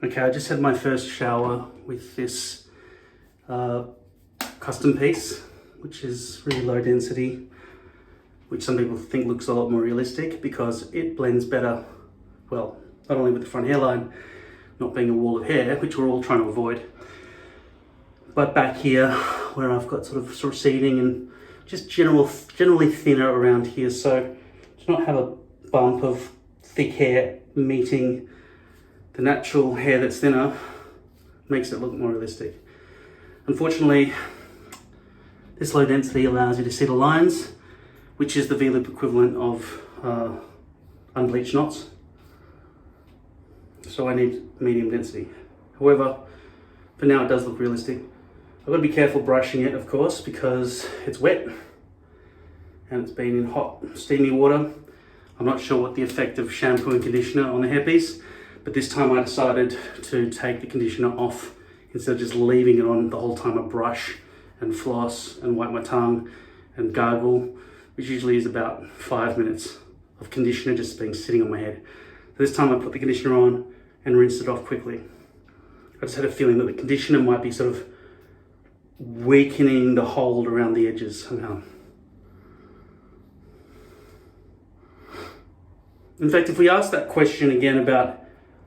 Okay, I just had my first shower with this custom piece, which is really low density, which some people think looks a lot more realistic because it blends better, well, not only with the front hairline not being a wall of hair, which we're all trying to avoid, but back here where I've got sort of receding and just generally thinner around here, so to not have a bump of thick hair meeting the natural hair that's thinner makes it look more realistic. Unfortunately, this low density allows you to see the lines, which is the V-loop equivalent of unbleached knots. So I need medium density. However, for now it does look realistic. I've got to be careful brushing it, of course, because it's wet and it's been in hot, steamy water. I'm not sure what the effect of shampoo and conditioner on the hairpiece, but this time I decided to take the conditioner off instead of just leaving it on the whole time I brush and floss and wipe my tongue and gargle, which usually is about 5 minutes of conditioner just being sitting on my head. So this time I put the conditioner on and rinsed it off quickly. I just had a feeling that the conditioner might be sort of weakening the hold around the edges somehow. In fact, if we ask that question again about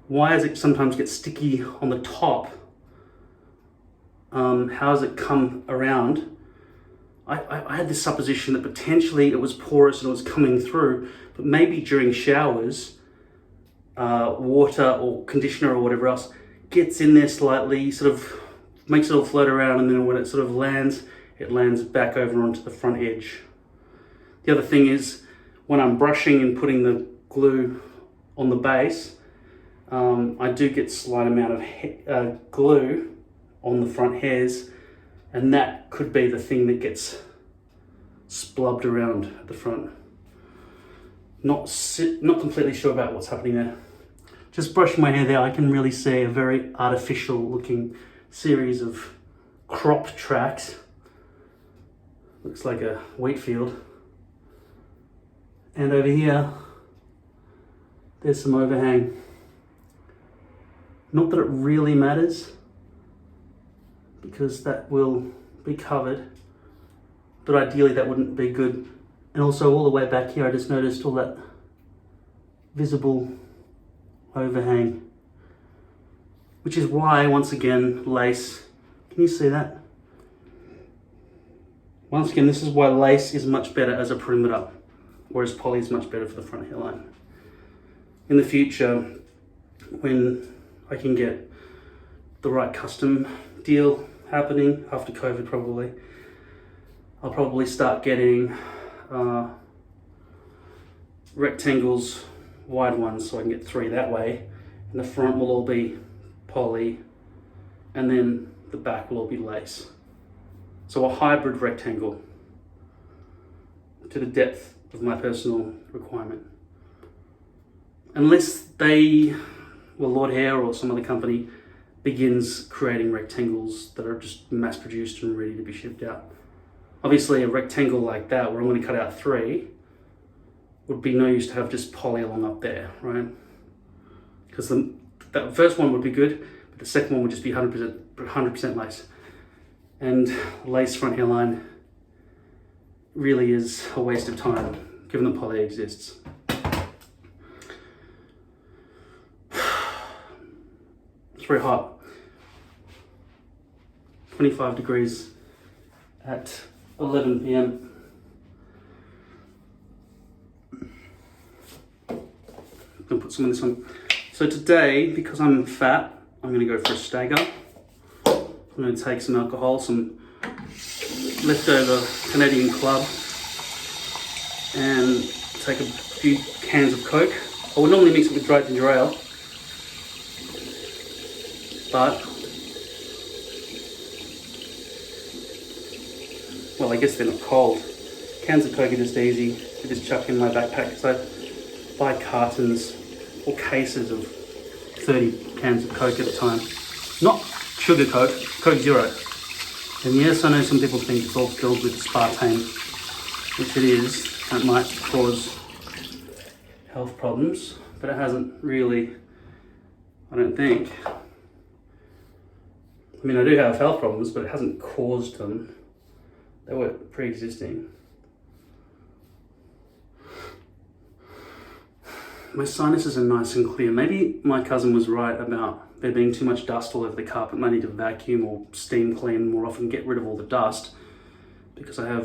why does it sometimes get sticky on the top, how does it come around? I had this supposition that potentially it was porous and it was coming through, but maybe during showers, water or conditioner or whatever else gets in there slightly, sort of makes it all float around, and then when it sort of lands, it lands back over onto the front edge. The other thing is, when I'm brushing and putting the glue on the base, I do get a slight amount of glue on the front hairs, and that could be the thing that gets splubbed around at the front. Not completely sure about what's happening there. Just brushing my hair there, I can really see a very artificial looking series of crop tracks. Looks like a wheat field. And over here, there's some overhang. Not that it really matters, because that will be covered, but ideally that wouldn't be good. And also all the way back here, I just noticed all that visible overhang, which is why, once again, lace, can you see that? Once again, this is why lace is much better as a perimeter, whereas poly is much better for the front hairline. In the future, when I can get the right custom deal happening after COVID probably, I'll probably start getting rectangles, wide ones, so I can get 3 that way, and the front will all be poly, and then the back will all be lace. So a hybrid rectangle to the depth of my personal requirement. Unless they, well, Lord Hair or some other company begins creating rectangles that are just mass produced and ready to be shipped out. Obviously a rectangle like that where I'm going to cut out 3 would be no use to have just poly along up there, right? Because that first one would be good, but the second one would just be 100% lace. And lace front hairline really is a waste of time, given that poly exists. It's very hot. 25 degrees at 11 p.m. I'm gonna put some of this on. So today, because I'm fat, I'm gonna go for a stagger. I'm gonna take some alcohol, some leftover Canadian Club, and take a few cans of Coke. I would normally mix it with dry ginger ale, but, well, I guess they're not cold. Cans of Coke are just easy to just chuck in my backpack, so I buy cartons or cases of 30 cans of Coke at a time. Not sugar Coke, Coke Zero. And yes, I know some people think it's all filled with aspartame, which it is. That might cause health problems, but it hasn't really, I don't think. I mean, I do have health problems, but it hasn't caused them. They were pre-existing. My sinuses are nice and clear. Maybe my cousin was right about there being too much dust all over the carpet and I need to vacuum or steam clean more often, get rid of all the dust, because I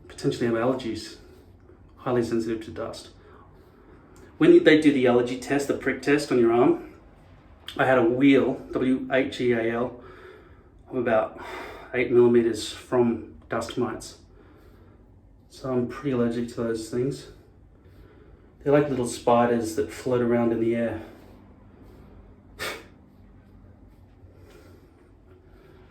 potentially have allergies, highly sensitive to dust. When they do the allergy test, the prick test on your arm, I had a wheal, W-H-E-A-L, of about 8 millimeters from dust mites. So I'm pretty allergic to those things. They're like little spiders that float around in the air.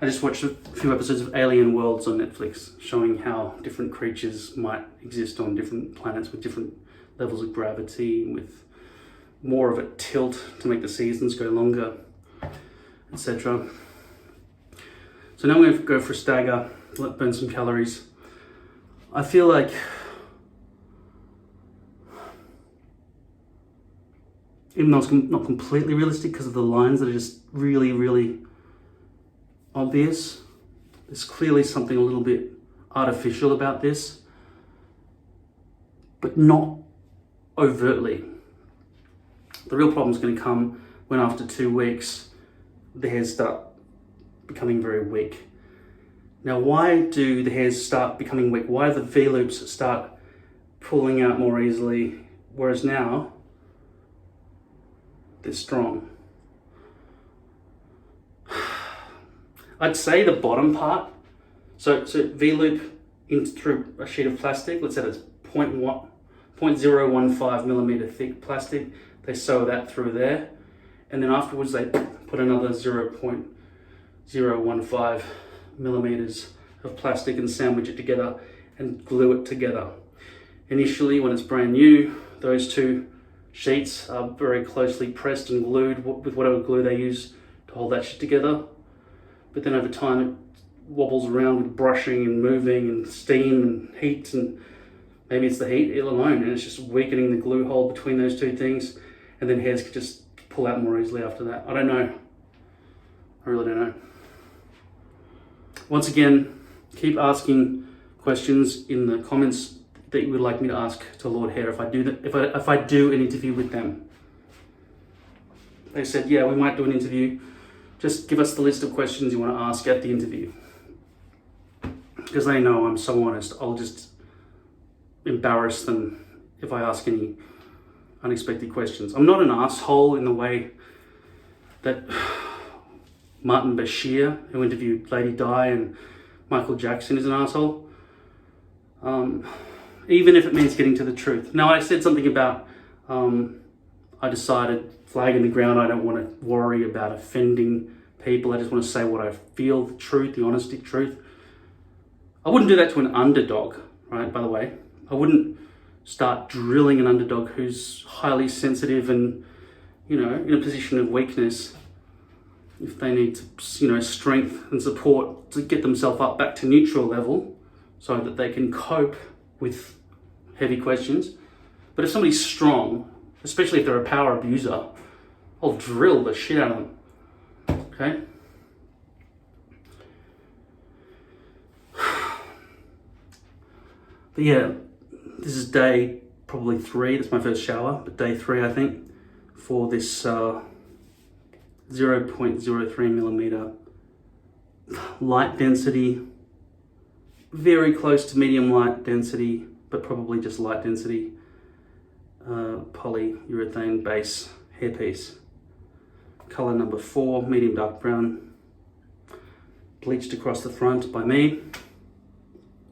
I just watched a few episodes of Alien Worlds on Netflix, showing how different creatures might exist on different planets with different levels of gravity, with more of a tilt to make the seasons go longer, etc. So now I'm going to go for a stagger, burn some calories. I feel like even though it's not completely realistic because of the lines that are just really, really obvious, there's clearly something a little bit artificial about this, but not overtly. The real problem is going to come when after 2 weeks, the hairs start becoming very weak. Now, why do the hairs start becoming weak? Why do the V-loops start pulling out more easily, whereas now they're strong? I'd say the bottom part, so V-loop in through a sheet of plastic, let's say it's 0.015 millimeter thick plastic, they sew that through there, and then afterwards they put another 0.015 millimeters of plastic and sandwich it together and glue it together. Initially, when it's brand new, those two sheets are very closely pressed and glued with whatever glue they use to hold that shit together. But then over time it wobbles around with brushing and moving and steam and heat, and maybe it's the heat alone and it's just weakening the glue hold between those two things, and then hairs can just pull out more easily after that. I don't know. I really don't know. Once again, keep asking questions in the comments that you would like me to ask to Lord Hair if I do if I do an interview with them. They said, yeah, we might do an interview. Just give us the list of questions you want to ask at the interview. Because they know I'm so honest, I'll just embarrass them if I ask any unexpected questions. I'm not an asshole in the way that Martin Bashir, who interviewed Lady Di, and Michael Jackson, is an asshole. Even if it means getting to the truth. Now, I said something about I decided, flag in the ground, I don't want to worry about offending people. I just want to say what I feel, the truth, the honesty, truth. I wouldn't do that to an underdog, right, by the way. I wouldn't start drilling an underdog who's highly sensitive and, in a position of weakness, if they need to, strength and support to get themselves up back to neutral level so that they can cope with heavy questions. But if somebody's strong, especially if they're a power abuser, I'll drill the shit out of them. Okay? But yeah, this is day probably 3. That's my first shower, but day 3, I think, for this 0.03 millimeter light density, very close to medium light density, but probably just light density, polyurethane base hairpiece. Color number 4, medium dark brown, bleached across the front by me,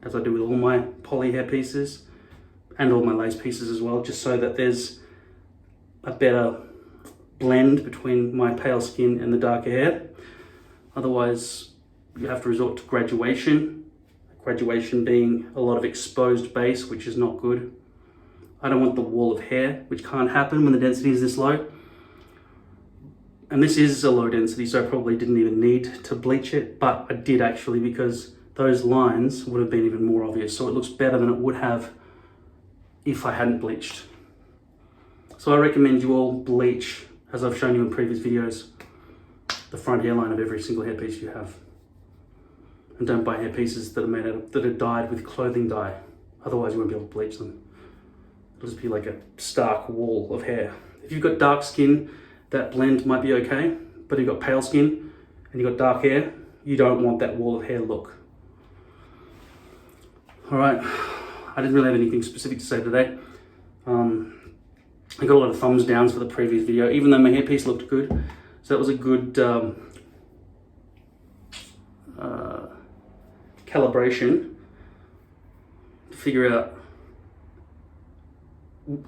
as I do with all my poly hair pieces and all my lace pieces as well, just so that there's a better blend between my pale skin and the darker hair. Otherwise, you have to resort to graduation. Graduation being a lot of exposed base, which is not good. I don't want the wall of hair, which can't happen when the density is this low. And this is a low density, so I probably didn't even need to bleach it, but I did actually, because those lines would have been even more obvious. So it looks better than it would have if I hadn't bleached. So I recommend you all bleach, as I've shown you in previous videos. the front hairline of every single hairpiece you have. And don't buy hairpieces that are dyed with clothing dye. Otherwise you won't be able to bleach them. It'll just be like a stark wall of hair. If you've got dark skin, that blend might be okay, but if you've got pale skin and you've got dark hair, you don't want that wall of hair look. All right, I didn't really have anything specific to say today. I got a lot of thumbs downs for the previous video, even though my hairpiece looked good. So that was a good calibration to figure out,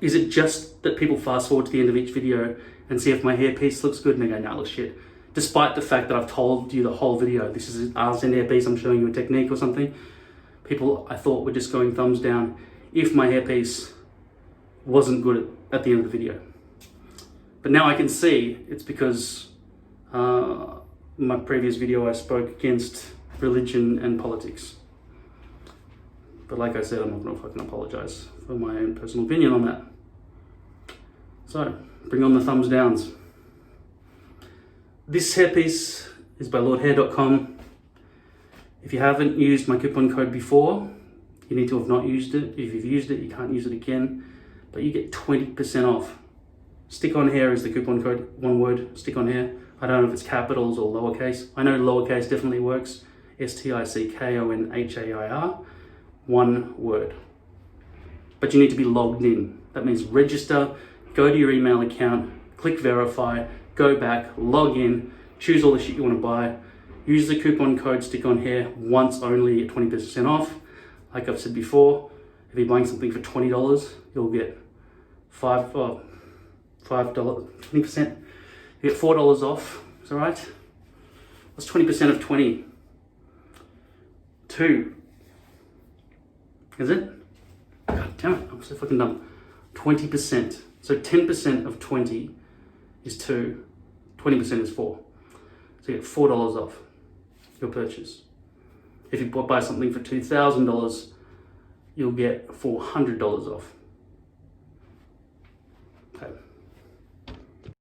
is it just that people fast forward to the end of each video and see if my hairpiece looks good and they go, no, it looks shit. Despite the fact that I've told you the whole video, this is an Arsene hairpiece, I'm showing you a technique or something. People, I thought, were just going thumbs down if my hairpiece wasn't good at the end of the video. But now I can see it's because my previous video I spoke against religion and politics. But like I said, I'm not going to fucking apologize for my own personal opinion on that. So, bring on the thumbs downs. This hairpiece is by lordhair.com. If you haven't used my coupon code before, you need to have not used it. If you've used it, you can't use it again. But you get 20% off. Stick on hair is the coupon code, one word, stick on hair. I don't know if it's capitals or lowercase. I know lowercase definitely works. STICKONHAIR, one word. But you need to be logged in. That means register, go to your email account, click verify, go back, log in, choose all the shit you want to buy, use the coupon code stick on hair once only at 20% off. Like I've said before, if you're buying something for $20, you'll get $5, 20%. You get $4 off, is that right? What's 20% of 20? 2. Is it? God damn it, I'm so fucking dumb. 20%. So 10% of 20 is 2. 20% is 4. So you get $4 off your purchase. If you buy something for $2,000, you'll get $400 off. Okay.